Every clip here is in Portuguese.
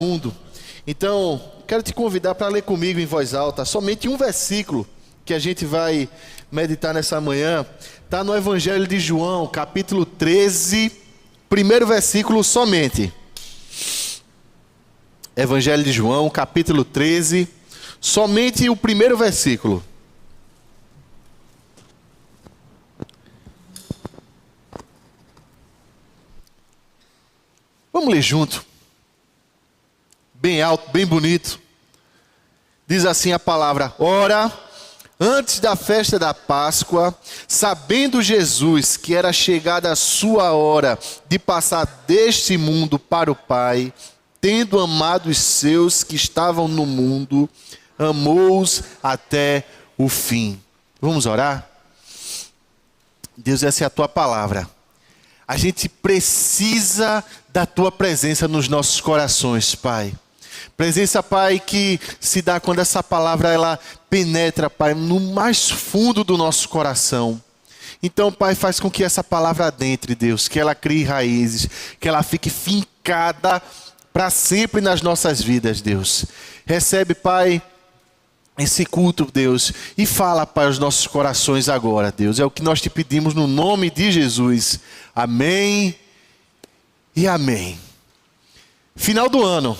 mundo. Então, quero te convidar para ler comigo em voz alta, somente um versículo que a gente vai meditar nessa manhã. Está no Evangelho de João, capítulo 13, primeiro versículo somente. Evangelho de João, capítulo 13, somente o primeiro versículo. Vamos ler junto. Bem alto, bem bonito. Diz assim a palavra: Ora, antes da festa da Páscoa, sabendo Jesus que era chegada a sua hora de passar deste mundo para o Pai, tendo amado os seus que estavam no mundo, amou-os até o fim. Vamos orar? Deus, essa é a tua palavra. A gente precisa da tua presença nos nossos corações, Pai. Presença, Pai, que se dá quando essa palavra ela penetra, Pai, no mais fundo do nosso coração. Então, Pai, faz com que essa palavra adentre, Deus, que ela crie raízes, que ela fique fincada para sempre nas nossas vidas, Deus. Recebe, Pai, esse culto, Deus, e fala para os nossos corações agora, Deus. É o que nós te pedimos no nome de Jesus. Amém e amém. Final do ano.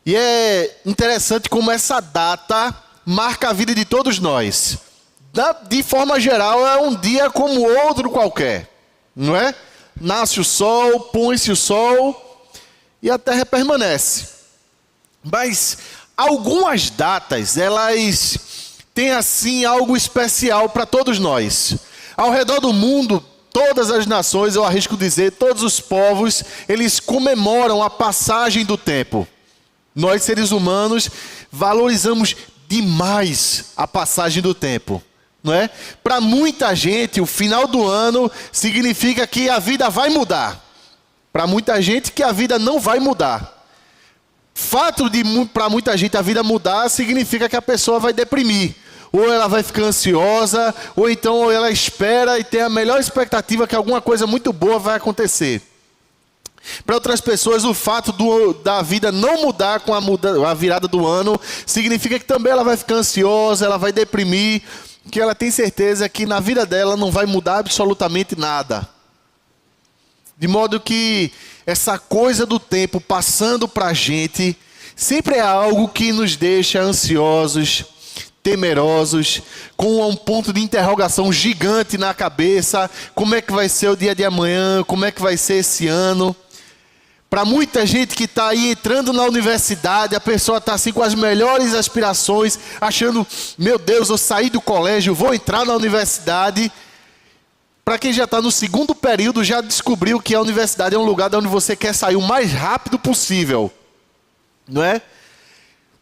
E é interessante como essa data marca a vida de todos nós. De forma geral, é um dia como outro qualquer, não é? Nasce o sol, põe-se o sol e a terra permanece. Mas algumas datas, elas têm assim algo especial para todos nós. Ao redor do mundo, todas as nações, eu arrisco dizer, todos os povos, eles comemoram a passagem do tempo. Nós, seres humanos, valorizamos demais a passagem do tempo, não é? Para muita gente, o final do ano significa que a vida vai mudar. Para muita gente, que a vida não vai mudar. Fato de, para muita gente, a vida mudar significa que a pessoa vai deprimir. Ou ela vai ficar ansiosa, ou então ela espera e tem a melhor expectativa que alguma coisa muito boa vai acontecer. Para outras pessoas, o fato da vida não mudar com a virada do ano significa que também ela vai ficar ansiosa, ela vai deprimir, que ela tem certeza que na vida dela não vai mudar absolutamente nada. De modo que essa coisa do tempo passando para a gente sempre é algo que nos deixa ansiosos, temerosos, com um ponto de interrogação gigante na cabeça. Como é que vai ser o dia de amanhã? Como é que vai ser esse ano? Para muita gente que está aí entrando na universidade, a pessoa está assim com as melhores aspirações, achando, meu Deus, eu saí do colégio, vou entrar na universidade. Para quem já está no segundo período, já descobriu que a universidade é um lugar de onde você quer sair o mais rápido possível, não é?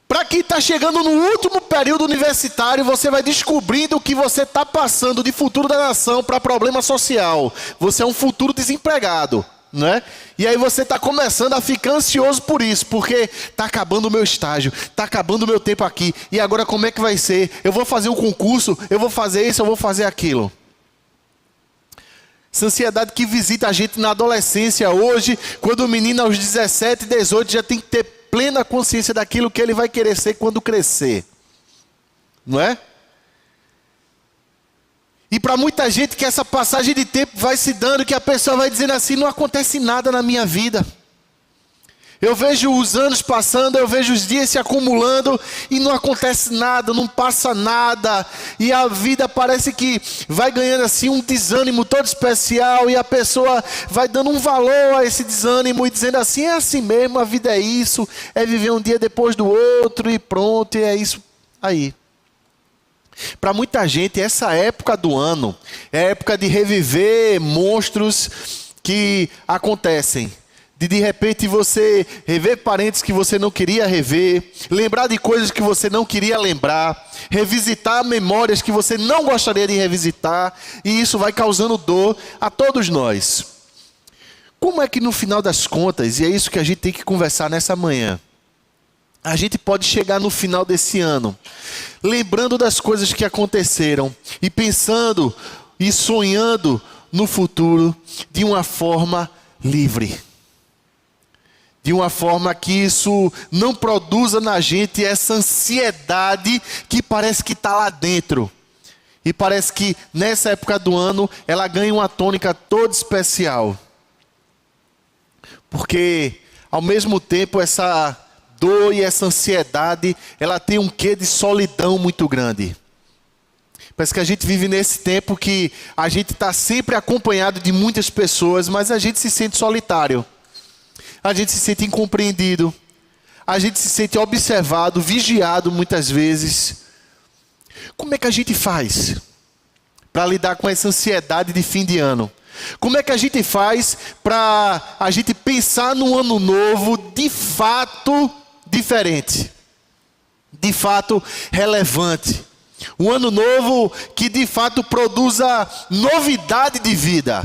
Para quem está chegando no último período universitário, você vai descobrindo que você está passando de futuro da nação para problema social. Você é um futuro desempregado, não é? E aí você está começando a ficar ansioso por isso, porque está acabando o meu estágio, está acabando o meu tempo aqui, e agora como é que vai ser? Eu vou fazer um concurso, eu vou fazer isso, eu vou fazer aquilo. Essa ansiedade que visita a gente na adolescência hoje, quando o menino aos 17, 18 já tem que ter plena consciência daquilo que ele vai querer ser quando crescer, não é? E para muita gente que essa passagem de tempo vai se dando, que a pessoa vai dizendo assim, não acontece nada na minha vida. Eu vejo os anos passando, eu vejo os dias se acumulando e não acontece nada, não passa nada. E a vida parece que vai ganhando assim um desânimo todo especial e a pessoa vai dando um valor a esse desânimo e dizendo assim, é assim mesmo, a vida é isso, é viver um dia depois do outro e pronto, e é isso aí. Para muita gente, essa época do ano é a época de reviver monstros que acontecem. De repente você rever parentes que você não queria rever, lembrar de coisas que você não queria lembrar, revisitar memórias que você não gostaria de revisitar, e isso vai causando dor a todos nós. Como é que no final das contas, e é isso que a gente tem que conversar nessa manhã, a gente pode chegar no final desse ano, lembrando das coisas que aconteceram e pensando e sonhando no futuro de uma forma livre. de uma forma que isso não produza na gente essa ansiedade que parece que está lá dentro. E parece que nessa época do ano ela ganha uma tônica toda especial. Porque ao mesmo tempo essa dor e essa ansiedade, ela tem um quê de solidão muito grande. Parece que a gente vive nesse tempo que a gente está sempre acompanhado de muitas pessoas, mas a gente se sente solitário. A gente se sente incompreendido. A gente se sente observado, vigiado muitas vezes. Como é que a gente faz para lidar com essa ansiedade de fim de ano? Como é que a gente faz para a gente pensar num ano novo de fato diferente? De fato relevante? Um ano novo que de fato produza novidade de vida.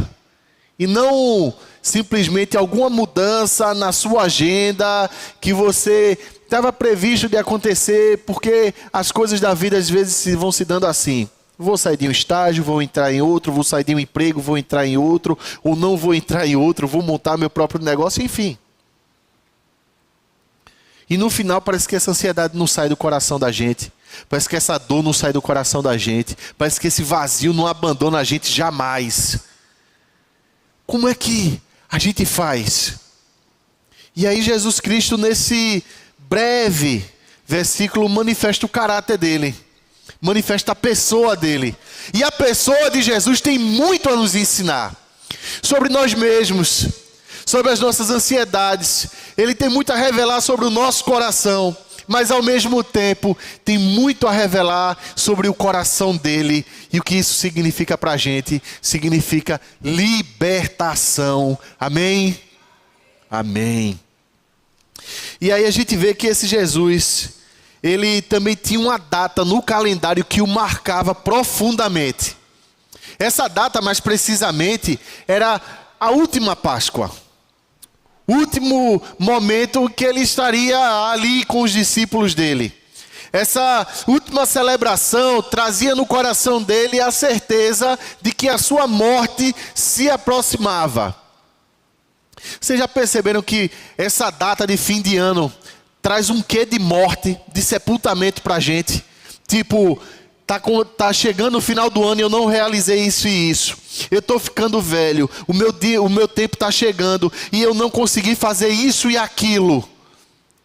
E não simplesmente alguma mudança na sua agenda que você estava previsto de acontecer, porque as coisas da vida às vezes vão se dando assim. Vou sair de um estágio, vou entrar em outro, vou sair de um emprego, vou entrar em outro, ou não vou entrar em outro, vou montar meu próprio negócio, enfim. E no final parece que essa ansiedade não sai do coração da gente. Parece que essa dor não sai do coração da gente. Parece que esse vazio não abandona a gente jamais. Como é que a gente faz? E aí Jesus Cristo, nesse breve versículo, manifesta o caráter dele. Manifesta a pessoa dele. E a pessoa de Jesus tem muito a nos ensinar. Sobre nós mesmos. Sobre as nossas ansiedades. Ele tem muito a revelar sobre o nosso coração. Mas ao mesmo tempo tem muito a revelar sobre o coração dele. E o que isso significa para a gente? Significa libertação. Amém? Amém. E aí a gente vê que esse Jesus, ele também tinha uma data no calendário que o marcava profundamente. Essa data, mais precisamente, era a última Páscoa. Último momento que ele estaria ali com os discípulos dele. Essa última celebração trazia no coração dele a certeza de que a sua morte se aproximava. Vocês já perceberam que essa data de fim de ano traz um quê de morte, de sepultamento para a gente? Tipo, tá chegando o final do ano e eu não realizei isso e isso. Eu estou ficando velho, o meu tempo está chegando e eu não consegui fazer isso e aquilo.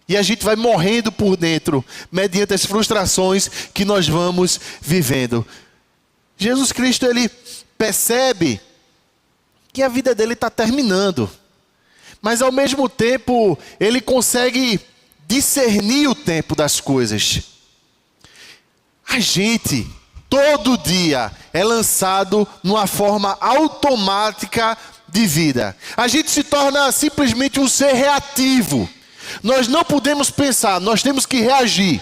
E a gente vai morrendo por dentro, mediante as frustrações que nós vamos vivendo. Jesus Cristo, ele percebe que a vida dele está terminando. Mas ao mesmo tempo, ele consegue discernir o tempo das coisas. A gente, todo dia, é lançado numa forma automática de vida. A gente se torna simplesmente um ser reativo. Nós não podemos pensar, nós temos que reagir.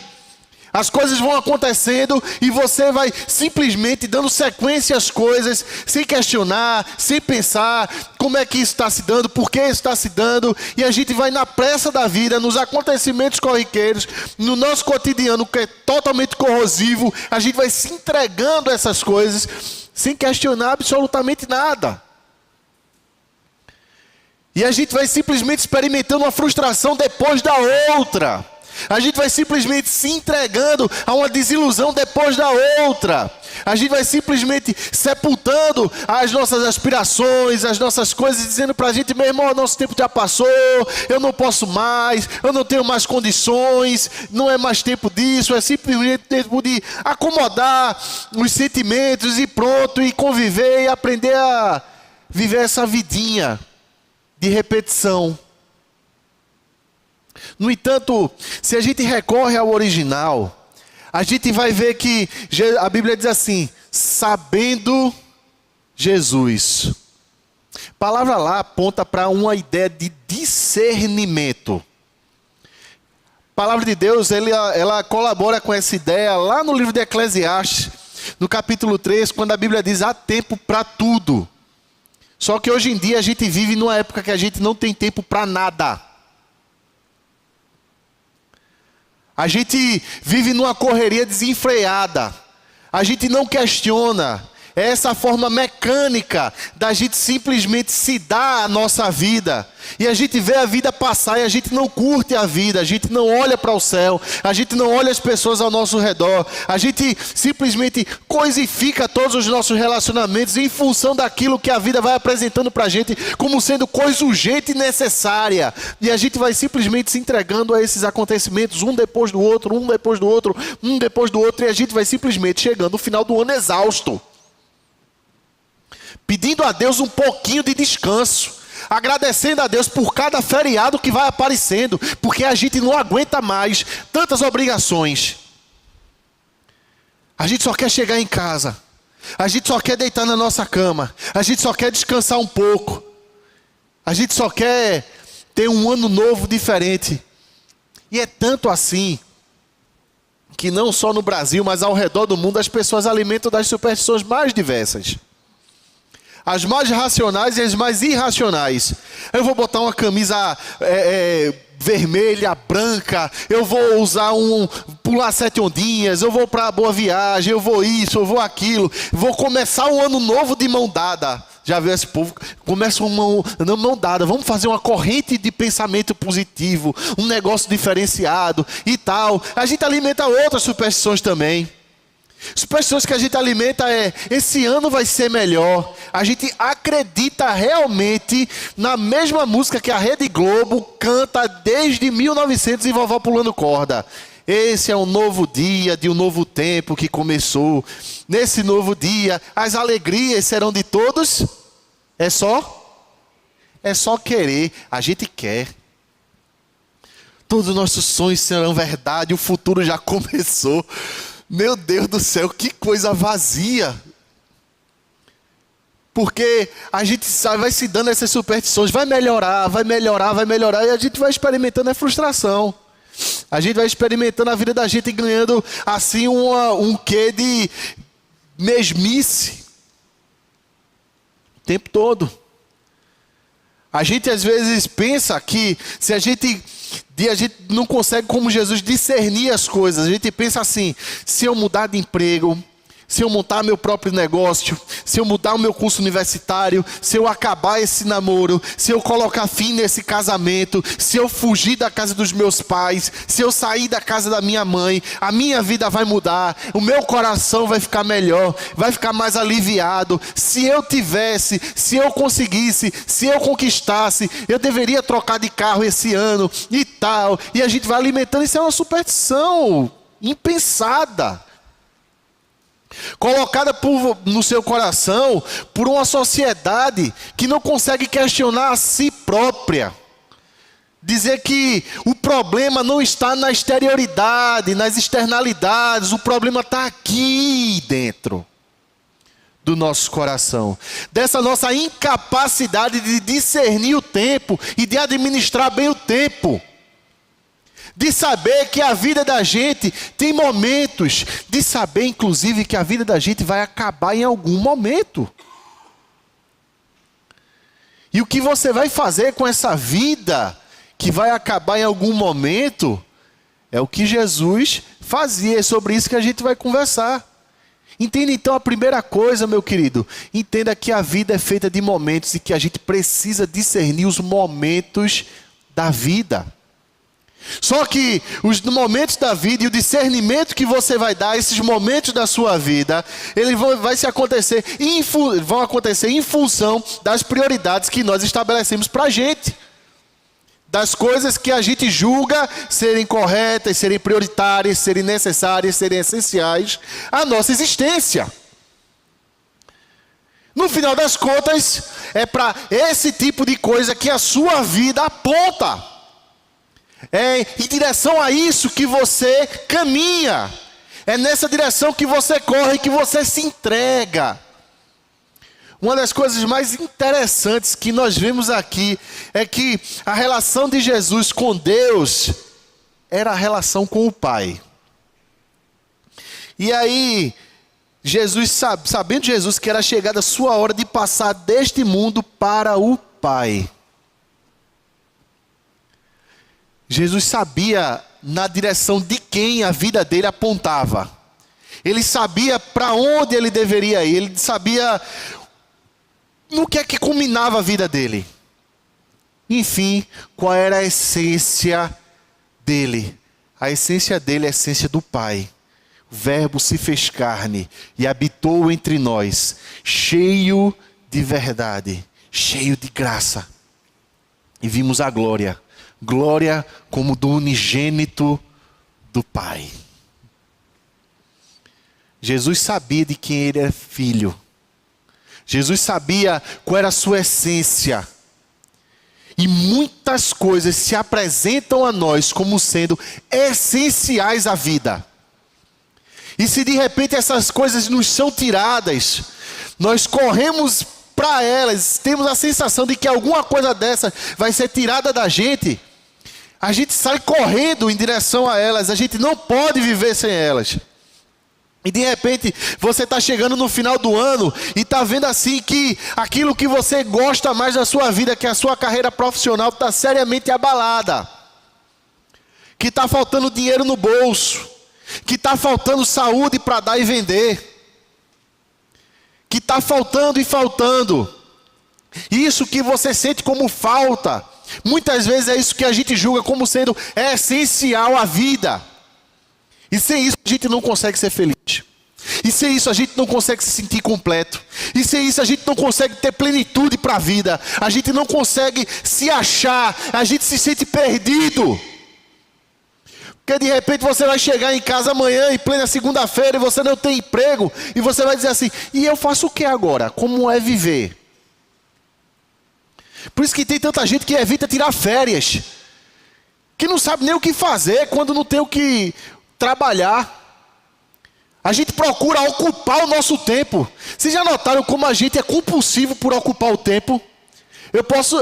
As coisas vão acontecendo e você vai simplesmente dando sequência às coisas, sem questionar, sem pensar como é que isso está se dando, por que isso está se dando. E a gente vai na pressa da vida, nos acontecimentos corriqueiros, no nosso cotidiano que é totalmente corrosivo, a gente vai se entregando a essas coisas, sem questionar absolutamente nada. E a gente vai simplesmente experimentando uma frustração depois da outra. A gente vai simplesmente se entregando a uma desilusão depois da outra. A gente vai simplesmente sepultando as nossas aspirações, as nossas coisas, dizendo para a gente: meu irmão, nosso tempo já passou, eu não posso mais, eu não tenho mais condições, não é mais tempo disso, é simplesmente tempo de acomodar os sentimentos e pronto, e conviver e aprender a viver essa vidinha de repetição. No entanto, se a gente recorre ao original, a gente vai ver que a Bíblia diz assim: sabendo Jesus. A palavra lá aponta para uma ideia de discernimento. A palavra de Deus, ela colabora com essa ideia lá no livro de Eclesiastes, no capítulo 3, quando a Bíblia diz: há tempo para tudo. Só que hoje em dia a gente vive numa época que a gente não tem tempo para nada. A gente vive numa correria desenfreada. A gente não questiona. É essa forma mecânica da gente simplesmente se dar a nossa vida. E a gente vê a vida passar e a gente não curte a vida, a gente não olha para o céu, a gente não olha as pessoas ao nosso redor, a gente simplesmente coisifica todos os nossos relacionamentos em função daquilo que a vida vai apresentando para a gente como sendo coisa urgente e necessária. E a gente vai simplesmente se entregando a esses acontecimentos, um depois do outro, um depois do outro, um depois do outro, e a gente vai simplesmente chegando no final do ano exausto, pedindo a Deus um pouquinho de descanso, agradecendo a Deus por cada feriado que vai aparecendo, porque a gente não aguenta mais tantas obrigações. A gente só quer chegar em casa, a gente só quer deitar na nossa cama, a gente só quer descansar um pouco, a gente só quer ter um ano novo diferente. E é tanto assim que não só no Brasil, mas ao redor do mundo, as pessoas alimentam das superstições mais diversas. As mais racionais e as mais irracionais. Eu vou botar uma camisa vermelha, branca, eu vou usar pular 7 ondinhas, eu vou para Boa Viagem, eu vou isso, eu vou aquilo, vou começar um ano novo de mão dada. Já viu esse povo? Começa uma mão dada, vamos fazer uma corrente de pensamento positivo, um negócio diferenciado e tal. A gente alimenta outras superstições também. Superstições que a gente alimenta esse ano vai ser melhor. A gente acredita realmente na mesma música que a Rede Globo canta desde 1900 e vovó pulando corda. Esse é um novo dia de um novo tempo que começou. Nesse novo dia, as alegrias serão de todos. É só querer. A gente quer. Todos os nossos sonhos serão verdade. O futuro já começou. Meu Deus do céu, que coisa vazia. Porque a gente vai se dando essas superstições. Vai melhorar, vai melhorar, vai melhorar. E a gente vai experimentando a frustração. A gente vai experimentando a vida da gente e ganhando assim um quê de mesmice o tempo todo. A gente às vezes pensa que se a gente não consegue, como Jesus, discernir as coisas. A gente pensa assim: se eu mudar de emprego, se eu montar meu próprio negócio, se eu mudar o meu curso universitário, se eu acabar esse namoro, se eu colocar fim nesse casamento, se eu fugir da casa dos meus pais, se eu sair da casa da minha mãe, a minha vida vai mudar, o meu coração vai ficar melhor, vai ficar mais aliviado. Se eu tivesse, se eu conseguisse, se eu conquistasse, eu deveria trocar de carro esse ano e tal. E a gente vai alimentando. Isso é uma superstição impensada, colocada no seu coração por uma sociedade que não consegue questionar a si própria. Dizer que o problema não está na exterioridade, nas externalidades, o problema está aqui dentro do nosso coração. Dessa nossa incapacidade de discernir o tempo e de administrar bem o tempo. De saber que a vida da gente tem momentos. De saber, inclusive, que a vida da gente vai acabar em algum momento. E o que você vai fazer com essa vida que vai acabar em algum momento é o que Jesus fazia. É sobre isso que a gente vai conversar. Entenda então a primeira coisa, meu querido. Entenda que a vida é feita de momentos e que a gente precisa discernir os momentos da vida. Só que os momentos da vida e o discernimento que você vai dar a esses momentos da sua vida, eles vão acontecer em função das prioridades que nós estabelecemos para a gente. Das coisas que a gente julga serem corretas, serem prioritárias, serem necessárias, serem essenciais à nossa existência. No final das contas, é para esse tipo de coisa que a sua vida aponta. É em direção a isso que você caminha. É nessa direção que você corre, que você se entrega. Uma das coisas mais interessantes que nós vemos aqui é que a relação de Jesus com Deus era a relação com o Pai. E aí, Jesus, sabendo Jesus que era chegada a sua hora de passar deste mundo para o Pai, Jesus sabia na direção de quem a vida dele apontava. Ele sabia para onde ele deveria ir. Ele sabia no que é que culminava a vida dele. Enfim, qual era a essência dele? A essência dele é a essência do Pai. O Verbo se fez carne e habitou entre nós, cheio de verdade, cheio de graça. E vimos a glória, glória como do unigênito do Pai. Jesus sabia de quem ele era filho. Jesus sabia qual era a sua essência. E muitas coisas se apresentam a nós como sendo essenciais à vida. E se de repente essas coisas nos são tiradas, nós corremos para elas, temos a sensação de que alguma coisa dessa vai ser tirada da gente, a gente sai correndo em direção a elas, a gente não pode viver sem elas. E de repente você está chegando no final do ano e está vendo assim que aquilo que você gosta mais da sua vida, que é a sua carreira profissional, está seriamente abalada. Que está faltando dinheiro no bolso. Que está faltando saúde para dar e vender. Que está faltando e faltando. Isso que você sente como falta, muitas vezes é isso que a gente julga como sendo essencial à vida. E sem isso a gente não consegue ser feliz. E sem isso a gente não consegue se sentir completo. E sem isso a gente não consegue ter plenitude para a vida. A gente não consegue se achar. A gente se sente perdido. Porque de repente você vai chegar em casa amanhã, em plena segunda-feira, e você não tem emprego. E você vai dizer assim, e eu faço o que agora? Como é viver? Por isso que tem tanta gente que evita tirar férias. Que não sabe nem o que fazer quando não tem o que trabalhar. A gente procura ocupar o nosso tempo. Vocês já notaram como a gente é compulsivo por ocupar o tempo?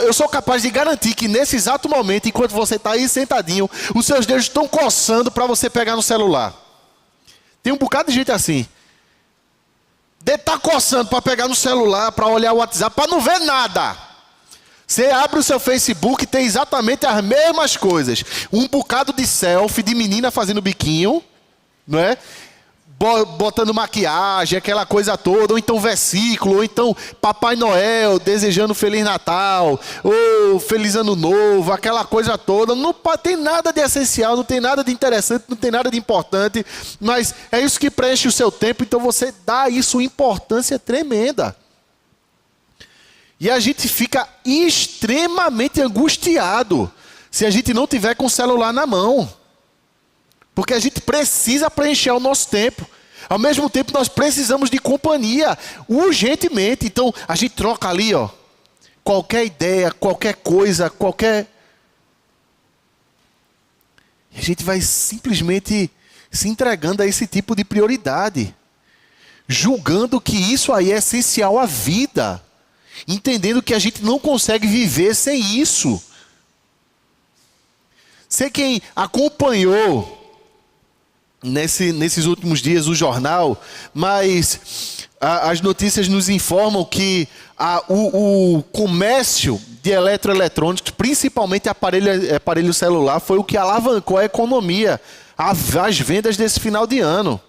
Eu sou capaz de garantir que nesse exato momento, enquanto você está aí sentadinho, os seus dedos estão coçando para você pegar no celular. Tem um bocado de gente assim. Dedo está coçando para pegar no celular, para olhar o WhatsApp, para não ver nada. Você abre o seu Facebook e tem exatamente as mesmas coisas. Um bocado de selfie de menina fazendo biquinho, não é? Botando maquiagem, aquela coisa toda, ou então versículo, ou então Papai Noel desejando Feliz Natal, ou Feliz Ano Novo, aquela coisa toda. Não tem nada de essencial, não tem nada de interessante, não tem nada de importante, mas é isso que preenche o seu tempo, então você dá isso importância tremenda. E a gente fica extremamente angustiado se a gente não tiver com o celular na mão. Porque a gente precisa preencher o nosso tempo. Ao mesmo tempo, nós precisamos de companhia, urgentemente. Então, a gente troca ali, ó, qualquer ideia, qualquer coisa, qualquer... E a gente vai simplesmente se entregando a esse tipo de prioridade. Julgando que isso aí é essencial à vida. Entendendo que a gente não consegue viver sem isso. Sei quem acompanhou nesses últimos dias o jornal, mas as notícias nos informam que o comércio de eletroeletrônicos, principalmente aparelho celular, foi o que alavancou a economia, as vendas desse final de ano.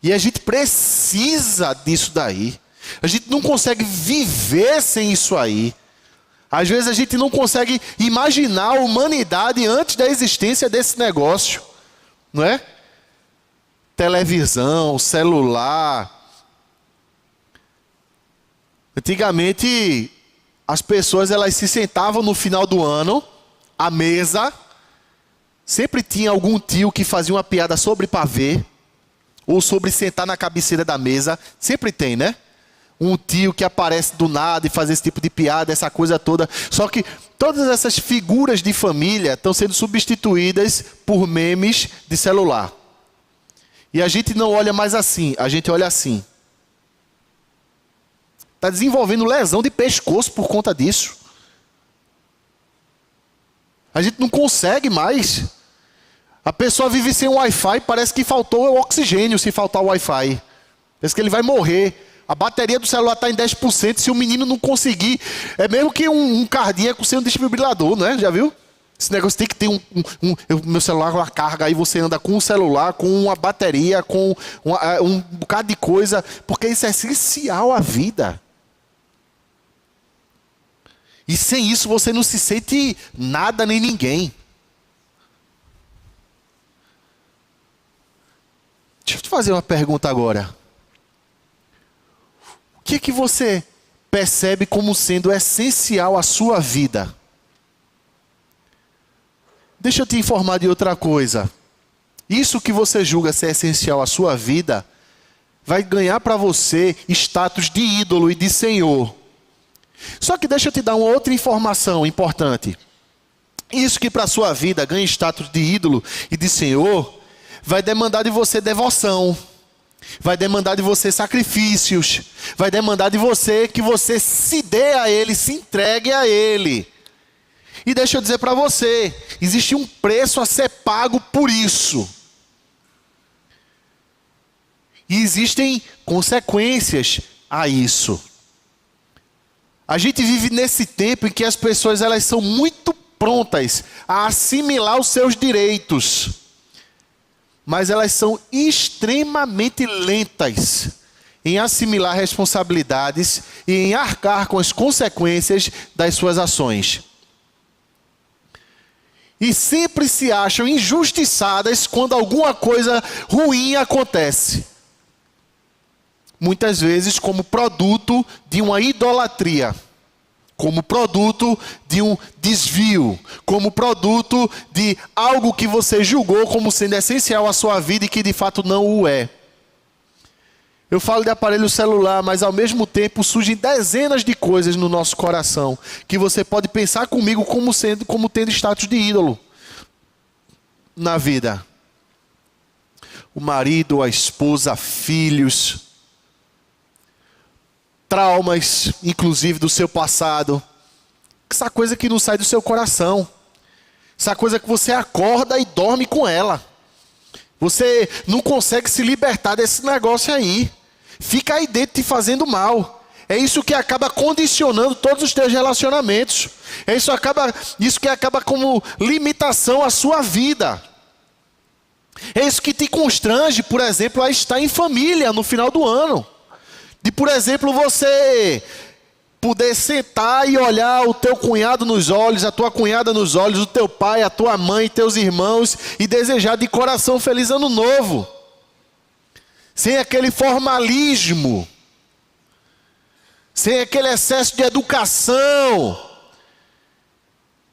E a gente precisa disso daí. A gente não consegue viver sem isso aí. Às vezes a gente não consegue imaginar a humanidade antes da existência desse negócio. Não é? Televisão, celular. Antigamente, as pessoas elas se sentavam no final do ano, à mesa. Sempre tinha algum tio que fazia uma piada sobre pavê, ou sobre sentar na cabeceira da mesa. Sempre tem, né? Um tio que aparece do nada e faz esse tipo de piada, essa coisa toda. Só que todas essas figuras de família estão sendo substituídas por memes de celular. E a gente não olha mais assim, a gente olha assim. Está desenvolvendo lesão de pescoço por conta disso. A gente não consegue mais. A pessoa vive sem Wi-Fi, parece que faltou o oxigênio se faltar o Wi-Fi. Parece que ele vai morrer. A bateria do celular está em 10%. Se o menino não conseguir, é mesmo que um cardíaco sem um desfibrilador, né? Já viu? Esse negócio tem que ter meu celular com a carga, aí você anda com um celular, com uma bateria, com um bocado de coisa, porque isso é essencial à vida. E sem isso você não se sente nada nem ninguém. Deixa eu te fazer uma pergunta agora. O que é que você percebe como sendo essencial à sua vida? Deixa eu te informar de outra coisa. Isso que você julga ser essencial à sua vida vai ganhar para você status de ídolo e de senhor. Só que deixa eu te dar uma outra informação importante. Isso que para a sua vida ganha status de ídolo e de senhor vai demandar de você devoção. Vai demandar de você sacrifícios. Vai demandar de você que você se dê a Ele, se entregue a Ele. E deixa eu dizer para você, existe um preço a ser pago por isso. E existem consequências a isso. A gente vive nesse tempo em que as pessoas elas são muito prontas a assimilar os seus direitos. Mas elas são extremamente lentas em assimilar responsabilidades e em arcar com as consequências das suas ações. E sempre se acham injustiçadas quando alguma coisa ruim acontece. Muitas vezes como produto de uma idolatria, como produto de um desvio, como produto de algo que você julgou como sendo essencial à sua vida e que de fato não o é. Eu falo de aparelho celular, mas ao mesmo tempo surgem dezenas de coisas no nosso coração que você pode pensar comigo como tendo status de ídolo na vida. O marido, a esposa, filhos, traumas, inclusive do seu passado. Essa coisa que não sai do seu coração. Essa coisa que você acorda e dorme com ela. Você não consegue se libertar desse negócio aí. Fica aí dentro te fazendo mal. É isso que acaba condicionando todos os teus relacionamentos. É isso que acaba como limitação à sua vida. É isso que te constrange, por exemplo, a estar em família no final do ano. De, por exemplo, você poder sentar e olhar o teu cunhado nos olhos, a tua cunhada nos olhos, o teu pai, a tua mãe, teus irmãos e desejar de coração feliz ano novo. Sem aquele formalismo, sem aquele excesso de educação,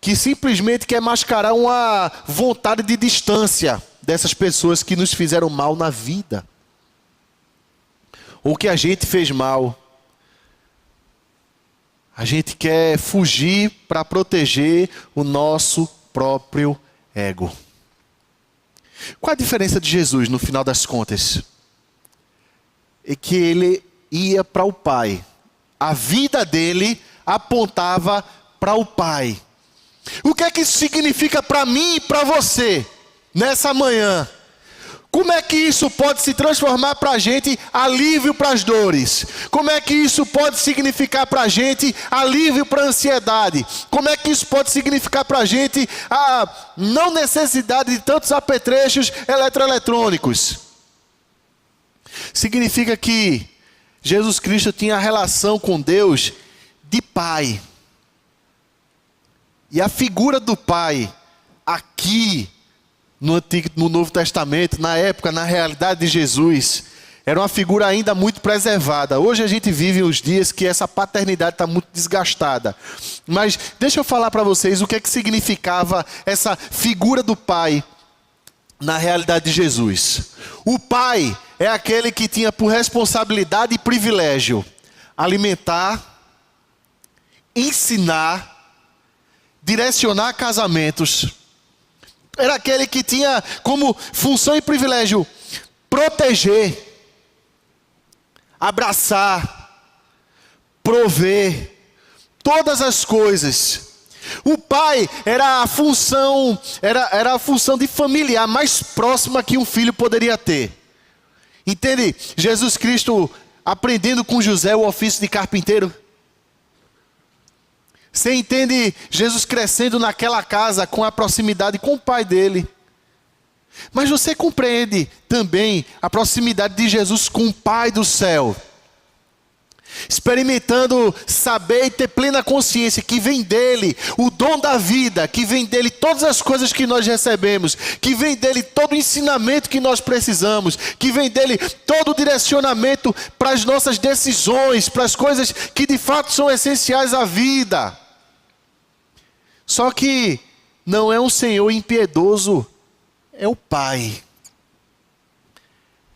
que simplesmente quer mascarar uma vontade de distância dessas pessoas que nos fizeram mal na vida. Ou que a gente fez mal. A gente quer fugir para proteger o nosso próprio ego. Qual a diferença de Jesus no final das contas? É que ele ia para o Pai. A vida dele apontava para o Pai. O que é que isso significa para mim e para você nessa manhã? Como é que isso pode se transformar para a gente alívio para as dores? Como é que isso pode significar para a gente alívio para a ansiedade? Como é que isso pode significar para a gente a não necessidade de tantos apetrechos eletroeletrônicos? Significa que Jesus Cristo tinha relação com Deus de Pai. E a figura do Pai aqui no Novo Testamento, na época, na realidade de Jesus, era uma figura ainda muito preservada. Hoje a gente vive os dias que essa paternidade está muito desgastada. Mas deixa eu falar para vocês o que é que significava essa figura do Pai na realidade de Jesus. O Pai é aquele que tinha por responsabilidade e privilégio alimentar, ensinar, direcionar casamentos. Era aquele que tinha como função e privilégio proteger, abraçar, prover, todas as coisas. O pai era a função de familiar mais próxima que um filho poderia ter. Entende? Jesus Cristo aprendendo com José o ofício de carpinteiro. Você entende Jesus crescendo naquela casa com a proximidade com o pai dele. Mas você compreende também a proximidade de Jesus com o Pai do céu. Experimentando saber e ter plena consciência que vem dele o dom da vida, que vem dele todas as coisas que nós recebemos, que vem dele todo o ensinamento que nós precisamos, que vem dele todo o direcionamento para as nossas decisões, para as coisas que de fato são essenciais à vida. Só que não é um Senhor impiedoso, é o Pai.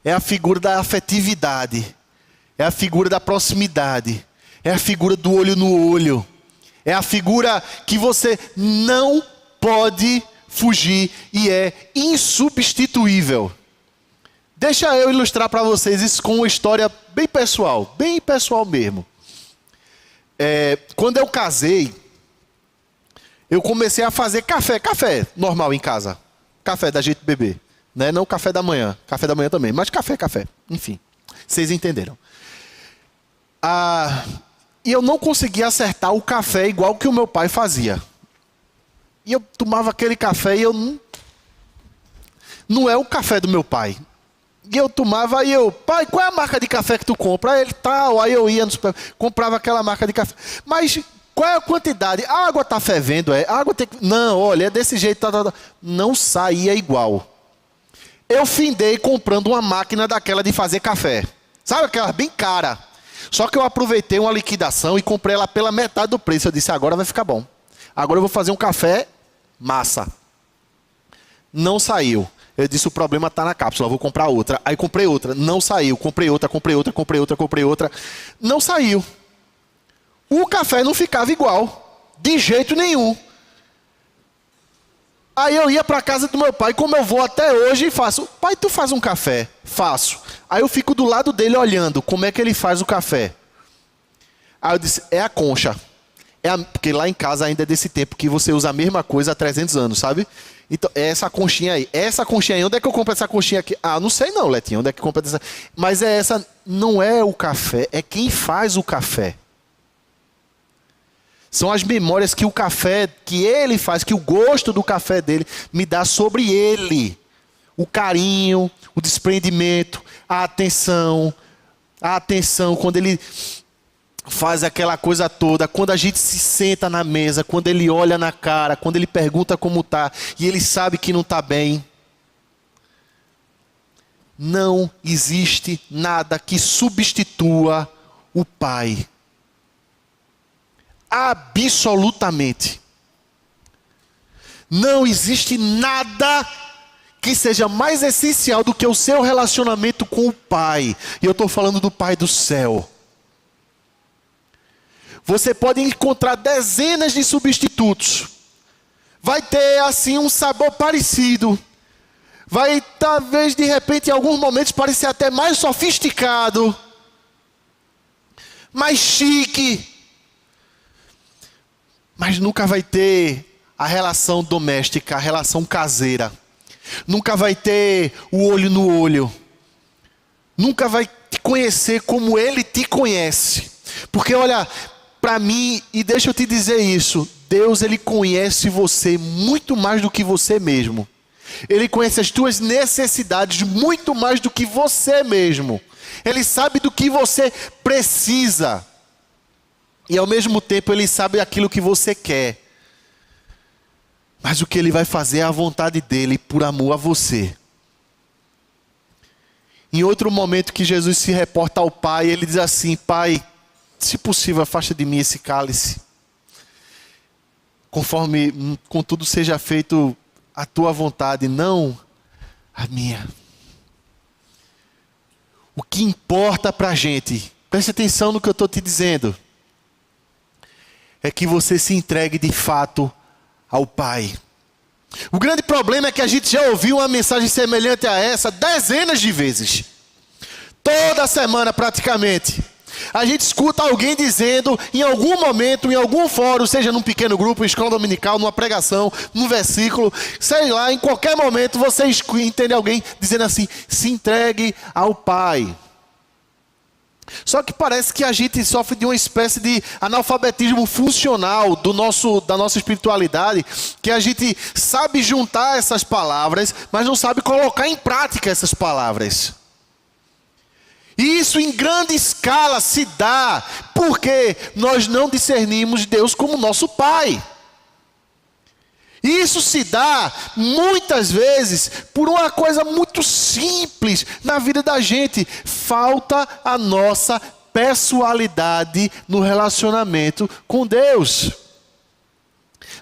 É a figura da afetividade. É a figura da proximidade. É a figura do olho no olho. É a figura que você não pode fugir e é insubstituível. Deixa eu ilustrar para vocês isso com uma história bem pessoal mesmo. Quando eu casei, eu comecei a fazer café normal em casa. Café da gente beber, né? Não café da manhã também, mas café, enfim, vocês entenderam. E eu não conseguia acertar o café igual que o meu pai fazia. E eu tomava aquele café e eu não é o café do meu pai. E eu tomava e pai, qual é a marca de café que tu compra? Aí ele, tal, aí eu ia no supermercado, comprava aquela marca de café. Mas qual é a quantidade? A água está fervendo, a água tem que... Não, olha, é desse jeito, tá. Não saía igual. Eu findei comprando uma máquina daquela de fazer café. Sabe aquela bem cara? Só que eu aproveitei uma liquidação e comprei ela pela metade do preço. Eu disse, agora vai ficar bom. Agora eu vou fazer um café massa. Não saiu. Eu disse, o problema está na cápsula, eu vou comprar outra. Aí comprei outra, não saiu. Comprei outra. Não saiu. O café não ficava igual, de jeito nenhum. Aí eu ia para a casa do meu pai, como eu vou até hoje, e faço, pai, tu faz um café? Faço. Aí eu fico do lado dele olhando como é que ele faz o café. Aí eu disse, é a concha. Porque lá em casa ainda é desse tempo que você usa a mesma coisa há 300 anos, sabe? Então, é essa conchinha aí. Essa conchinha aí, onde é que eu compro essa conchinha aqui? Não sei não, Letinho, onde é que eu compro essa? Mas é essa, não é o café, é quem faz o café. São as memórias que o café, que ele faz, que o gosto do café dele me dá sobre ele. O carinho, o desprendimento, a atenção, quando ele faz aquela coisa toda, quando a gente se senta na mesa, quando ele olha na cara, quando ele pergunta como está, e ele sabe que não está bem. Não existe nada que substitua o Pai. Absolutamente. Não existe nada que seja mais essencial do que o seu relacionamento com o Pai. E eu estou falando do Pai do céu. Você pode encontrar dezenas de substitutos. Vai ter assim um sabor parecido. Vai talvez de repente em alguns momentos parecer até mais sofisticado. Mais chique. Mas nunca vai ter a relação doméstica, a relação caseira. Nunca vai ter o olho no olho. Nunca vai te conhecer como Ele te conhece. Porque olha, para mim, e deixa eu te dizer isso, Deus, Ele conhece você muito mais do que você mesmo. Ele conhece as tuas necessidades muito mais do que você mesmo. Ele sabe do que você precisa. E ao mesmo tempo Ele sabe aquilo que você quer. Mas o que Ele vai fazer é a vontade dEle por amor a você. Em outro momento que Jesus se reporta ao Pai, Ele diz assim, Pai, se possível afasta de mim esse cálice. Contudo seja feito a tua vontade, não a minha. O que importa para a gente, preste atenção no que eu estou te dizendo, é que você se entregue de fato ao Pai. O grande problema é que a gente já ouviu uma mensagem semelhante a essa dezenas de vezes. Toda semana praticamente. A gente escuta alguém dizendo em algum momento, em algum fórum, seja num pequeno grupo, em escola dominical, numa pregação, num versículo, sei lá, em qualquer momento você entende alguém dizendo assim, se entregue ao Pai. Só que parece que a gente sofre de uma espécie de analfabetismo funcional da nossa espiritualidade, que a gente sabe juntar essas palavras, mas não sabe colocar em prática essas palavras. E isso em grande escala se dá porque nós não discernimos Deus como nosso Pai. E isso se dá, muitas vezes, por uma coisa muito simples na vida da gente. Falta a nossa pessoalidade no relacionamento com Deus.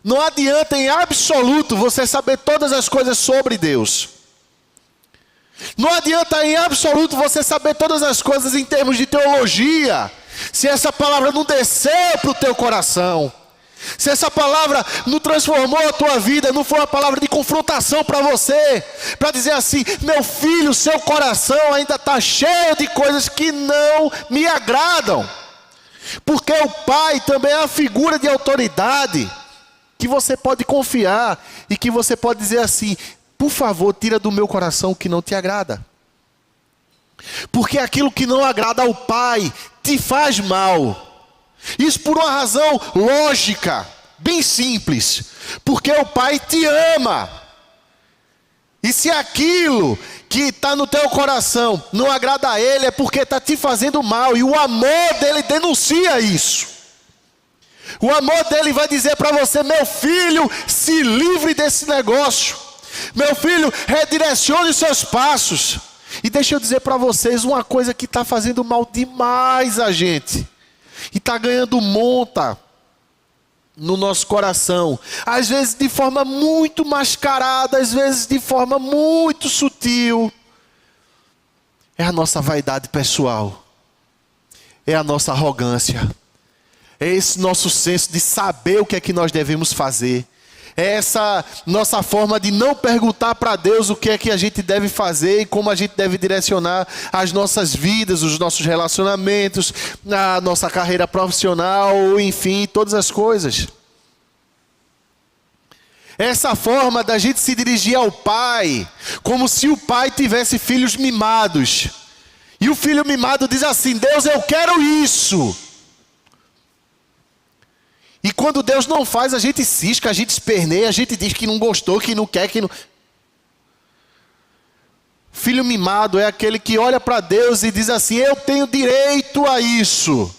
Não adianta em absoluto você saber todas as coisas sobre Deus. Não adianta em absoluto você saber todas as coisas em termos de teologia, se essa palavra não descer para o teu coração. Se essa palavra não transformou a tua vida, não foi uma palavra de confrontação para você, para dizer assim: meu filho, seu coração ainda está cheio de coisas que não me agradam. Porque o pai também é a figura de autoridade, que você pode confiar e que você pode dizer assim: por favor, tira do meu coração o que não te agrada. Porque aquilo que não agrada ao pai te faz mal. Isso por uma razão lógica, bem simples. Porque o pai te ama. E se aquilo que está no teu coração não agrada a ele, é porque está te fazendo mal. E o amor dele denuncia isso. O amor dele vai dizer para você: meu filho, se livre desse negócio. Meu filho, redirecione os seus passos. E deixa eu dizer para vocês uma coisa que está fazendo mal demais a gente. E está ganhando monta no nosso coração. Às vezes de forma muito mascarada, às vezes de forma muito sutil. É a nossa vaidade pessoal. É a nossa arrogância. É esse nosso senso de saber o que é que nós devemos fazer. É essa nossa forma de não perguntar para Deus o que é que a gente deve fazer e como a gente deve direcionar as nossas vidas, os nossos relacionamentos, a nossa carreira profissional, enfim, todas as coisas. Essa forma da gente se dirigir ao pai, como se o pai tivesse filhos mimados. E o filho mimado diz assim: Deus, eu quero isso. E quando Deus não faz, a gente cisca, a gente esperneia, a gente diz que não gostou, que não quer, que não... Filho mimado é aquele que olha para Deus e diz assim: eu tenho direito a isso.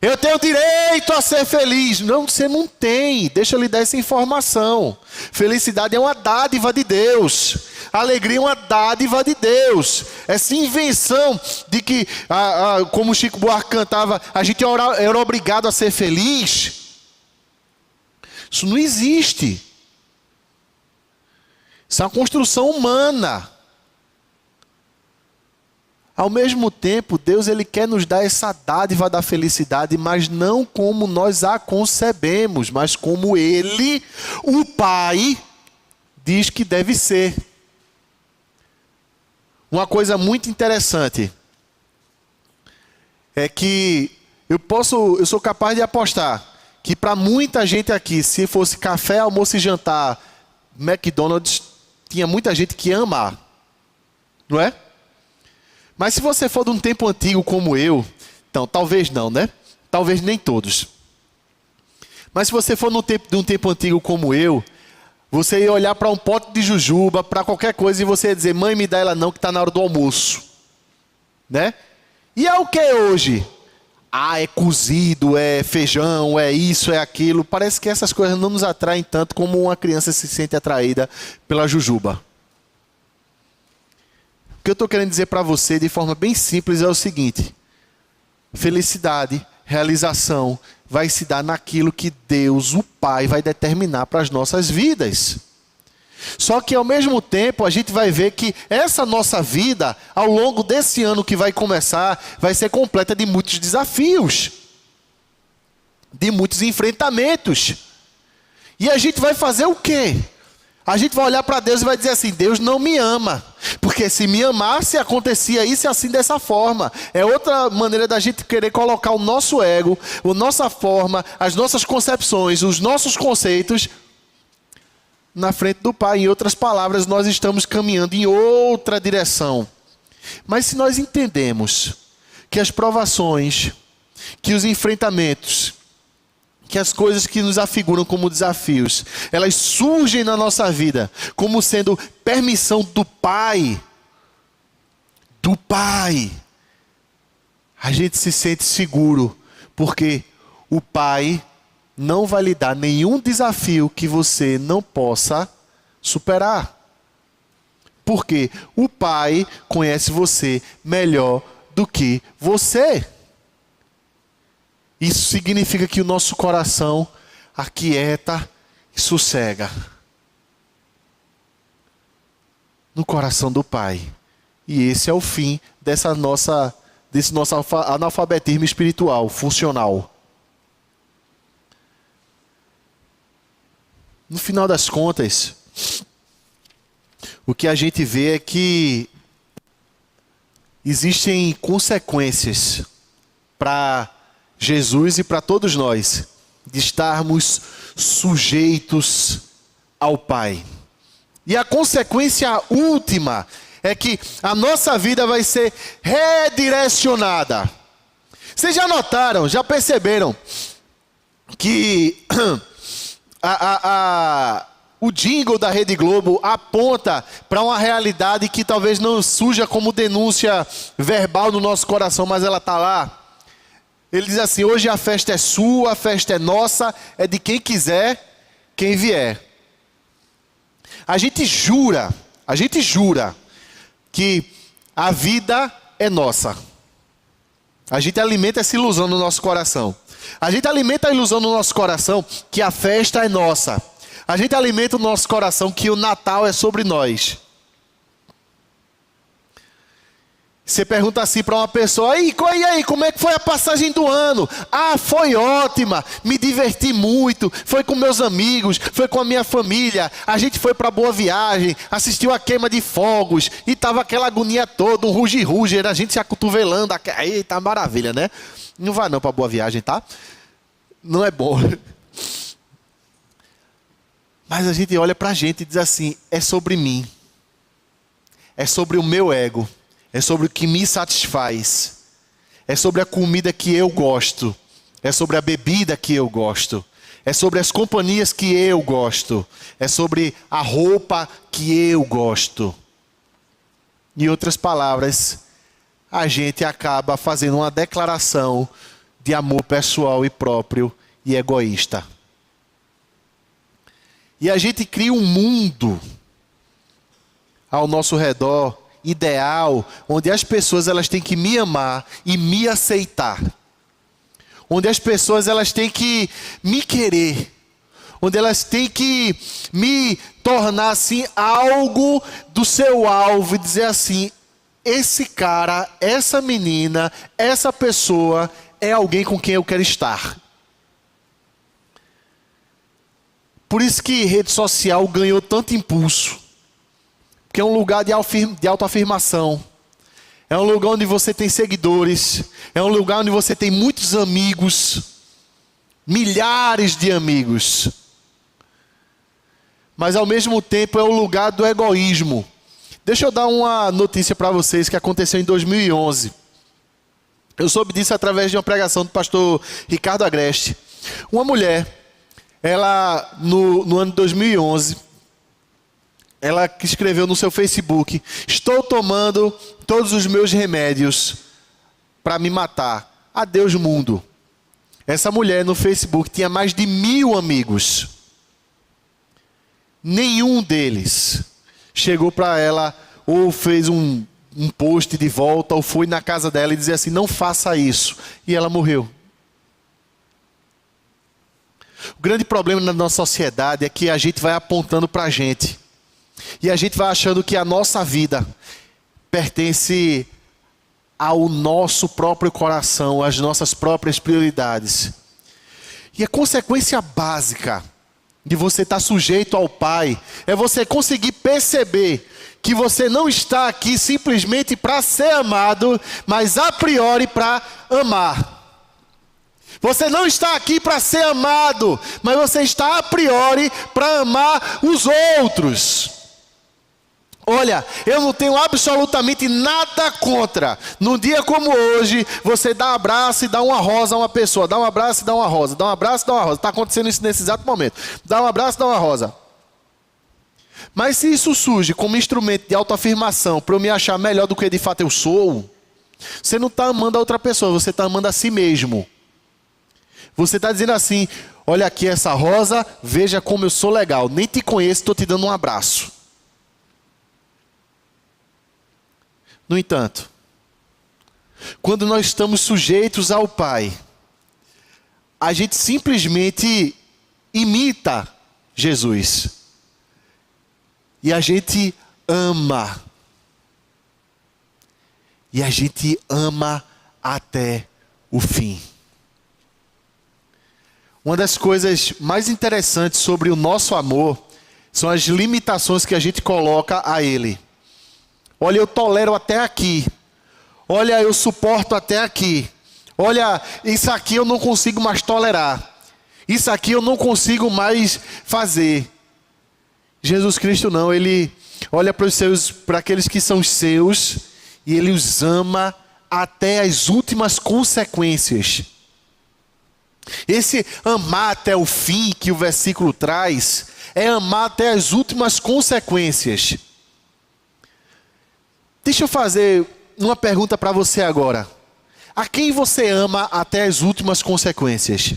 Eu tenho direito a ser feliz. Não, você não tem. Deixa eu lhe dar essa informação. Felicidade é uma dádiva de Deus. Alegria é uma dádiva de Deus. Essa invenção de que, como Chico Buarque cantava, a gente era obrigado a ser feliz. Isso não existe. Isso é uma construção humana. Ao mesmo tempo, Deus ele quer nos dar essa dádiva da felicidade, mas não como nós a concebemos, mas como Ele, o Pai, diz que deve ser. Uma coisa muito interessante é que eu sou capaz de apostar que para muita gente aqui, se fosse café, almoço e jantar, McDonald's, tinha muita gente que ia amar, não é? Mas se você for de um tempo antigo como eu, então talvez não, né? Talvez nem todos. Mas se você for de um tempo antigo como eu, você ia olhar para um pote de jujuba, para qualquer coisa, e você ia dizer: mãe, me dá ela não, que está na hora do almoço. Né? E é o que hoje? É cozido, é feijão, é isso, é aquilo. Parece que essas coisas não nos atraem tanto como uma criança se sente atraída pela jujuba. O que eu estou querendo dizer para você de forma bem simples é o seguinte: felicidade, realização vai se dar naquilo que Deus, o Pai, vai determinar para as nossas vidas. Só que ao mesmo tempo a gente vai ver que essa nossa vida, ao longo desse ano que vai começar, vai ser completa de muitos desafios, de muitos enfrentamentos. E a gente vai fazer o quê? A gente vai olhar para Deus e vai dizer assim: Deus não me ama. Porque se me amasse, acontecia isso e assim dessa forma. É outra maneira da gente querer colocar o nosso ego, a nossa forma, as nossas concepções, os nossos conceitos na frente do Pai. Em outras palavras, nós estamos caminhando em outra direção. Mas se nós entendemos que as provações, que os enfrentamentos, que as coisas que nos afiguram como desafios, elas surgem na nossa vida como sendo permissão do Pai, a gente se sente seguro, porque o Pai não vai lhe dar nenhum desafio que você não possa superar. Porque o Pai conhece você melhor do que você. Isso significa que o nosso coração aquieta e sossega no coração do Pai. E esse é o fim desse nosso analfabetismo espiritual, funcional. No final das contas, o que a gente vê é que existem consequências para Jesus e para todos nós de estarmos sujeitos ao Pai. E a consequência última é que a nossa vida vai ser redirecionada. Vocês já notaram, já perceberam que o jingle da Rede Globo aponta para uma realidade que talvez não surja como denúncia verbal no nosso coração, mas ela está lá. Ele diz assim: hoje a festa é sua, a festa é nossa, é de quem quiser, quem vier. A gente jura que a vida é nossa. A gente alimenta essa ilusão no nosso coração. A gente alimenta a ilusão no nosso coração que a festa é nossa. A gente alimenta o nosso coração que o Natal é sobre nós. Você pergunta assim para uma pessoa: e aí, como é que foi a passagem do ano? Ah, foi ótima, me diverti muito, foi com meus amigos, foi com a minha família, a gente foi para Boa Viagem, assistiu a queima de fogos, e estava aquela agonia toda, um ruge-ruge, a gente se acotovelando, eita, maravilha, né? Não vai não para Boa Viagem, tá? Não é bom. Mas a gente olha para a gente e diz assim: é sobre mim, é sobre o meu ego. É sobre o que me satisfaz. É sobre a comida que eu gosto. É sobre a bebida que eu gosto. É sobre as companhias que eu gosto. É sobre a roupa que eu gosto. Em outras palavras, a gente acaba fazendo uma declaração de amor pessoal e próprio e egoísta. E a gente cria um mundo ao nosso redor ideal, onde as pessoas elas têm que me amar e me aceitar. Onde as pessoas elas têm que me querer. Onde elas têm que me tornar assim algo do seu alvo e dizer assim: esse cara, essa menina, essa pessoa é alguém com quem eu quero estar. Por isso que rede social ganhou tanto impulso. Que é um lugar de autoafirmação. É um lugar onde você tem seguidores. É um lugar onde você tem muitos amigos. Milhares de amigos. Mas ao mesmo tempo é o lugar do egoísmo. Deixa eu dar uma notícia para vocês que aconteceu em 2011. Eu soube disso através de uma pregação do pastor Ricardo Agreste. Uma mulher, ela no ano de 2011... ela escreveu no seu Facebook: estou tomando todos os meus remédios para me matar. Adeus mundo. Essa mulher no Facebook tinha mais de 1.000 amigos. Nenhum deles chegou para ela ou fez um post de volta ou foi na casa dela e dizia assim: não faça isso. E ela morreu. O grande problema na nossa sociedade é que a gente vai apontando para a gente. E a gente vai achando que a nossa vida pertence ao nosso próprio coração, às nossas próprias prioridades. E a consequência básica de você estar sujeito ao Pai é você conseguir perceber que você não está aqui simplesmente para ser amado, mas a priori para amar. Você não está aqui para ser amado, mas você está a priori para amar os outros. Olha, eu não tenho absolutamente nada contra. Num dia como hoje, você dá um abraço e dá uma rosa a uma pessoa. Dá um abraço e dá uma rosa. Dá um abraço e dá uma rosa. Está acontecendo isso nesse exato momento. Dá um abraço e dá uma rosa. Mas se isso surge como instrumento de autoafirmação, para eu me achar melhor do que de fato eu sou, você não está amando a outra pessoa, você está amando a si mesmo. Você está dizendo assim, olha aqui essa rosa, veja como eu sou legal. Nem te conheço, estou te dando um abraço. No entanto, quando nós estamos sujeitos ao Pai, a gente simplesmente imita Jesus. E a gente ama. E a gente ama até o fim. Uma das coisas mais interessantes sobre o nosso amor são as limitações que a gente coloca a Ele. Olha, eu tolero até aqui. Olha, eu suporto até aqui. Olha, isso aqui eu não consigo mais tolerar. Isso aqui eu não consigo mais fazer. Jesus Cristo não, Ele olha para aqueles que são seus e Ele os ama até as últimas consequências. Esse amar até o fim que o versículo traz é amar até as últimas consequências. Deixa eu fazer uma pergunta para você agora. A quem você ama até as últimas consequências?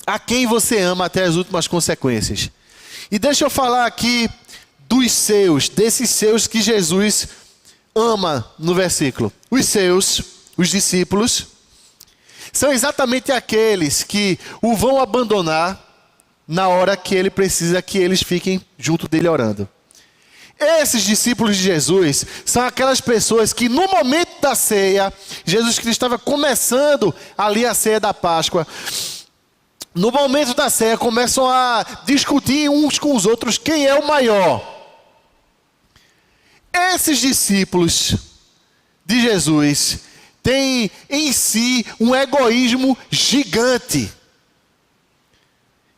A quem você ama até as últimas consequências? E deixa eu falar aqui dos seus, desses seus que Jesus ama no versículo. Os seus, os discípulos, são exatamente aqueles que o vão abandonar na hora que ele precisa que eles fiquem junto dele orando. Esses discípulos de Jesus são aquelas pessoas que no momento da ceia, Jesus Cristo estava começando ali a ceia da Páscoa. No momento da ceia começam a discutir uns com os outros quem é o maior. Esses discípulos de Jesus têm em si um egoísmo gigante.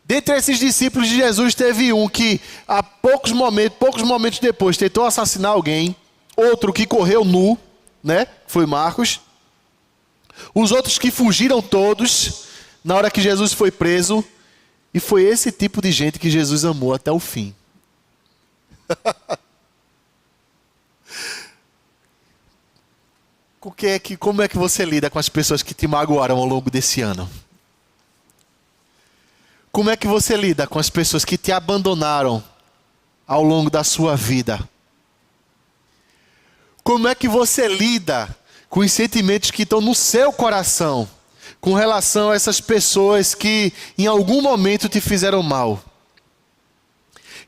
Dentre esses discípulos de Jesus, teve um que, há poucos momentos depois, tentou assassinar alguém. Outro que correu nu, né? Foi Marcos. Os outros que fugiram todos, na hora que Jesus foi preso. E foi esse tipo de gente que Jesus amou até o fim. Como é que você lida com as pessoas que te magoaram ao longo desse ano? Como é que você lida com as pessoas que te abandonaram ao longo da sua vida? Como é que você lida com os sentimentos que estão no seu coração com relação a essas pessoas que em algum momento te fizeram mal?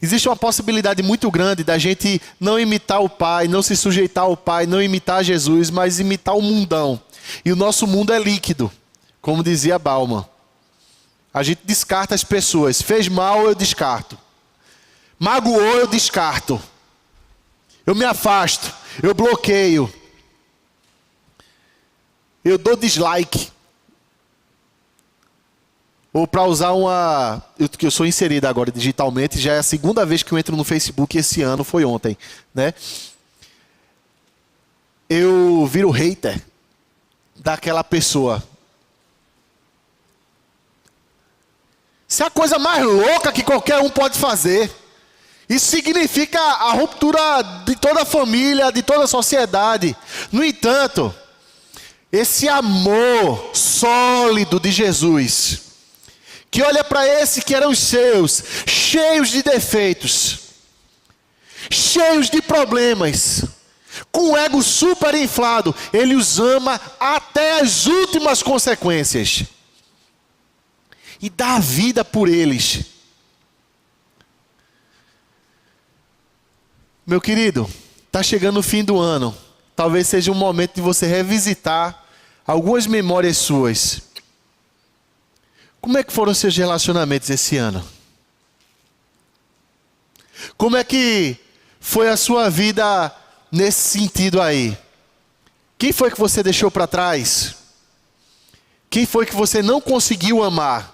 Existe uma possibilidade muito grande da gente não imitar o Pai, não se sujeitar ao Pai, não imitar Jesus, mas imitar o mundão. E o nosso mundo é líquido, como dizia Bauman. A gente descarta as pessoas. Fez mal, eu descarto. Magoou, eu descarto. Eu me afasto. Eu bloqueio. Eu dou dislike. Ou para usar eu sou inserido agora digitalmente, já é a segunda vez que eu entro no Facebook esse ano, foi ontem, né? Eu viro hater daquela pessoa. Isso é a coisa mais louca que qualquer um pode fazer. Isso significa a ruptura de toda a família, de toda a sociedade. No entanto, esse amor sólido de Jesus, que olha para esse que eram os seus, cheios de defeitos, cheios de problemas, com o ego super inflado, ele os ama até as últimas consequências. E dá a vida por eles. Meu querido, está chegando o fim do ano. Talvez seja um momento de você revisitar algumas memórias suas. Como é que foram seus relacionamentos esse ano? Como é que foi a sua vida nesse sentido aí? Quem foi que você deixou para trás? Quem foi que você não conseguiu amar?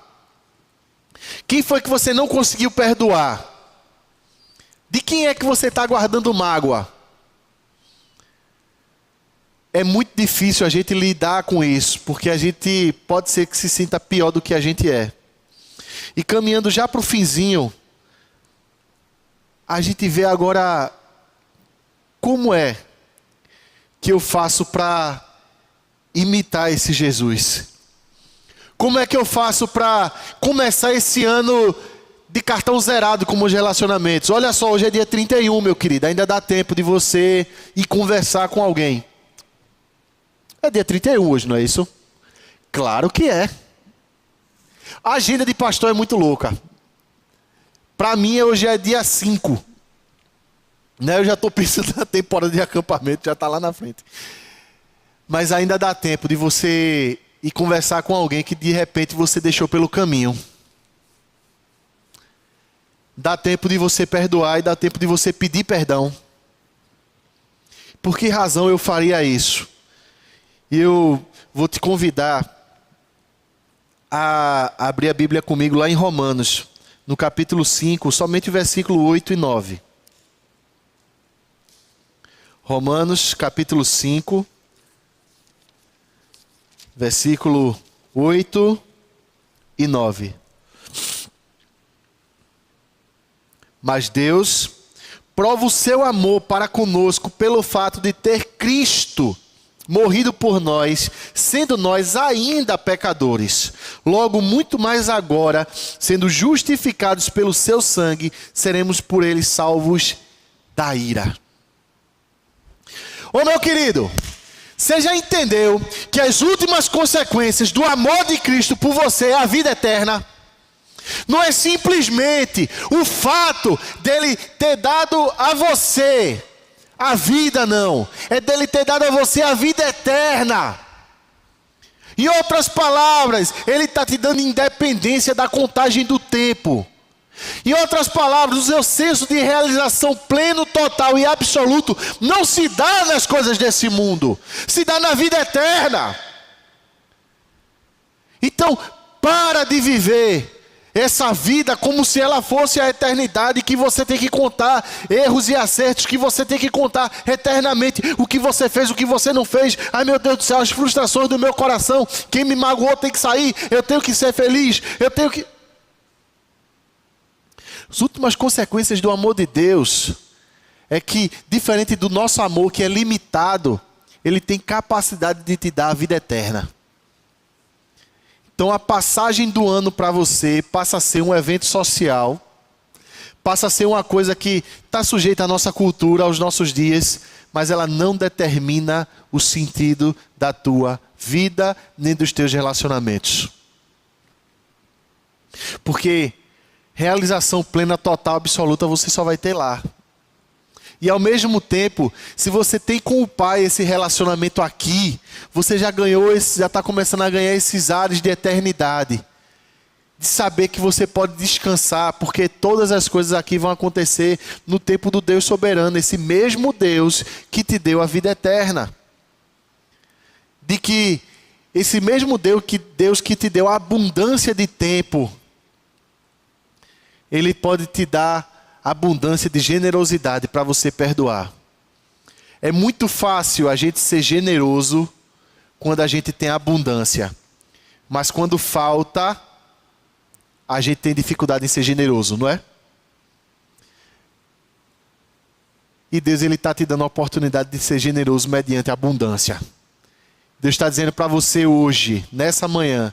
Quem foi que você não conseguiu perdoar? De quem é que você está guardando mágoa? É muito difícil a gente lidar com isso, porque a gente pode ser que se sinta pior do que a gente é. E caminhando já para o finzinho, a gente vê agora como é que eu faço para imitar esse Jesus. Como é que eu faço para começar esse ano de cartão zerado como os relacionamentos? Olha só, hoje é dia 31, meu querido, ainda dá tempo de você ir conversar com alguém. É dia 31 hoje, não é isso? Claro que é. A agenda de pastor é muito louca. Para mim, hoje é dia 5. Né? Eu já estou pensando na temporada de acampamento, já está lá na frente. Mas ainda dá tempo de você ir conversar com alguém que de repente você deixou pelo caminho. Dá tempo de você perdoar e dá tempo de você pedir perdão. Por que razão eu faria isso? E eu vou te convidar a abrir a Bíblia comigo lá em Romanos, no capítulo 5, somente o versículo 8 e 9. Romanos, capítulo 5, versículo 8 e 9. Mas Deus prova o seu amor para conosco pelo fato de ter Cristo morrido por nós, sendo nós ainda pecadores. Logo, muito mais agora, sendo justificados pelo seu sangue, seremos por ele salvos da ira. Ô meu querido, você já entendeu que as últimas consequências do amor de Cristo por você é a vida eterna? Não é simplesmente o fato dele ter dado a você a vida, não. É dele ter dado a você a vida eterna. Em outras palavras, ele está te dando independência da contagem do tempo. Em outras palavras, o seu senso de realização pleno, total e absoluto não se dá nas coisas desse mundo, se dá na vida eterna. Então, para de viver essa vida como se ela fosse a eternidade, que você tem que contar erros e acertos, que você tem que contar eternamente o que você fez, o que você não fez. Ai meu Deus do céu, as frustrações do meu coração, quem me magoou tem que sair, eu tenho que ser feliz, eu tenho que... As últimas consequências do amor de Deus é que, diferente do nosso amor que é limitado, ele tem capacidade de te dar a vida eterna. Então a passagem do ano para você passa a ser um evento social, passa a ser uma coisa que está sujeita à nossa cultura, aos nossos dias, mas ela não determina o sentido da tua vida, nem dos teus relacionamentos. Porque realização plena, total, absoluta, você só vai ter lá. E ao mesmo tempo, se você tem com o Pai esse relacionamento aqui, você já ganhou, já está começando a ganhar esses ares de eternidade. De saber que você pode descansar, porque todas as coisas aqui vão acontecer no tempo do Deus soberano, esse mesmo Deus que te deu a vida eterna. De que esse mesmo Deus que te deu a abundância de tempo, Ele pode te dar abundância de generosidade para você perdoar. É muito fácil a gente ser generoso quando a gente tem abundância. Mas quando falta, a gente tem dificuldade em ser generoso, não é? E Deus está te dando a oportunidade de ser generoso mediante a abundância. Deus está dizendo para você hoje, nessa manhã,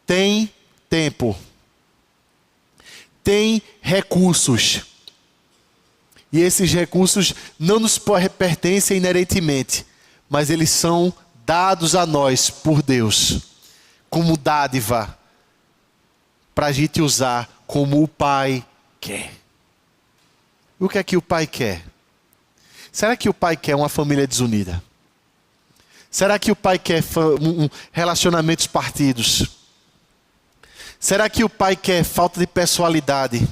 tem tempo. Tem recursos. E esses recursos não nos pertencem inerentemente, mas eles são dados a nós por Deus, como dádiva, para a gente usar como o Pai quer. O que é que o Pai quer? Será que o Pai quer uma família desunida? Será que o Pai quer relacionamentos partidos? Será que o Pai quer falta de pessoalidade?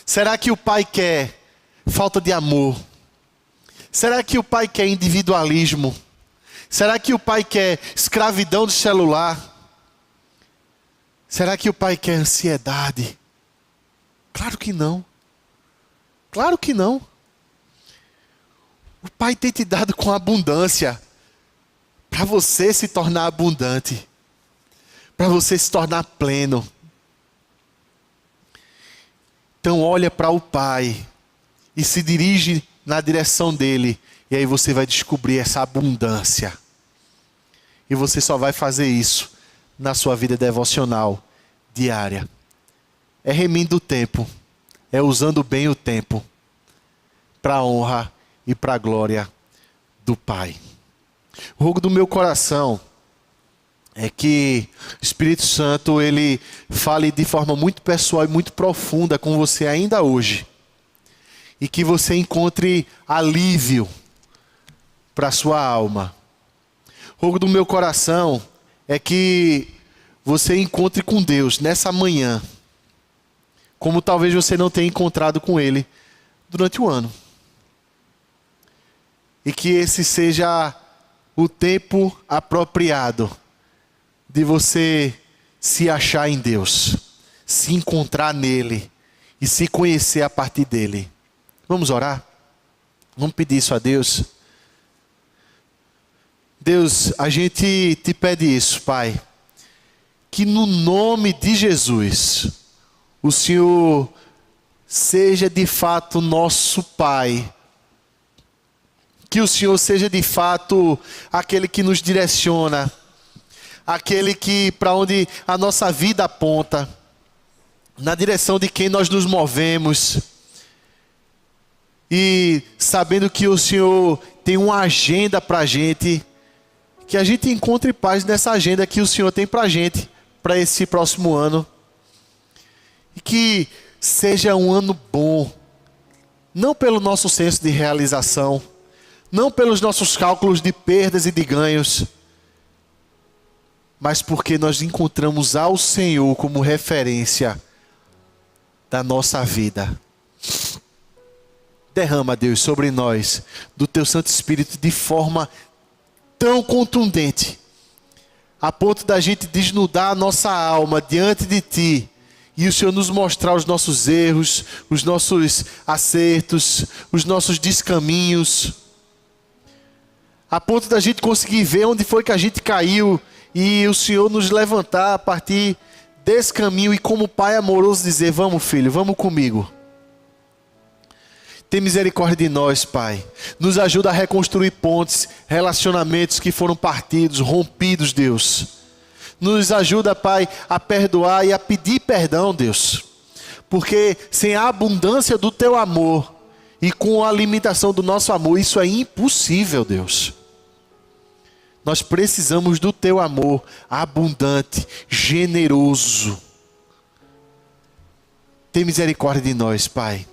Será que o Pai quer falta de amor? Será que o Pai quer individualismo? Será que o Pai quer escravidão de celular? Será que o Pai quer ansiedade? Claro que não. Claro que não. O Pai tem te dado com abundância para você se tornar abundante, para você se tornar pleno. Então olha para o Pai e se dirige na direção dele, e aí você vai descobrir essa abundância. E você só vai fazer isso na sua vida devocional diária. É remindo o tempo, é usando bem o tempo para a honra e para a glória do Pai. O rogo do meu coração é que o Espírito Santo ele fale de forma muito pessoal e muito profunda com você ainda hoje. E que você encontre alívio para a sua alma. O rogo do meu coração é que você encontre com Deus nessa manhã, como talvez você não tenha encontrado com Ele durante o ano. E que esse seja o tempo apropriado de você se achar em Deus, se encontrar nele e se conhecer a partir dele. Vamos orar? Vamos pedir isso a Deus? Deus, a gente te pede isso, Pai. Que no nome de Jesus, o Senhor seja de fato nosso Pai. Que o Senhor seja de fato aquele que nos direciona. Aquele que para onde a nossa vida aponta. Na direção de quem nós nos movemos. E sabendo que o Senhor tem uma agenda para a gente. Que a gente encontre paz nessa agenda que o Senhor tem para a gente, para esse próximo ano. E que seja um ano bom, não pelo nosso senso de realização, não pelos nossos cálculos de perdas e de ganhos, mas porque nós encontramos ao Senhor como referência da nossa vida. Derrama, Deus, sobre nós, do Teu Santo Espírito de forma tão contundente, a ponto da gente desnudar a nossa alma diante de Ti, e o Senhor nos mostrar os nossos erros, os nossos acertos, os nossos descaminhos, a ponto da gente conseguir ver onde foi que a gente caiu, e o Senhor nos levantar a partir desse caminho, e como Pai amoroso dizer: vamos, filho, vamos comigo. Tem misericórdia de nós, Pai. Nos ajuda a reconstruir pontes, relacionamentos que foram partidos, rompidos, Deus. Nos ajuda, Pai, a perdoar e a pedir perdão, Deus. Porque sem a abundância do Teu amor e com a limitação do nosso amor, isso é impossível, Deus. Nós precisamos do Teu amor abundante, generoso. Tem misericórdia de nós, Pai.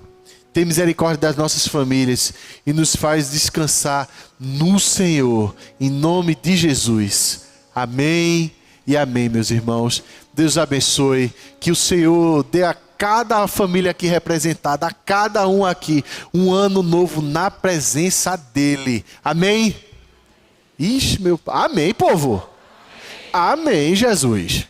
Tem misericórdia das nossas famílias e nos faz descansar no Senhor, em nome de Jesus. Amém e amém, meus irmãos. Deus abençoe, que o Senhor dê a cada família aqui representada, a cada um aqui, um ano novo na presença dEle. Amém? Ixi, amém, povo. Amém, Jesus.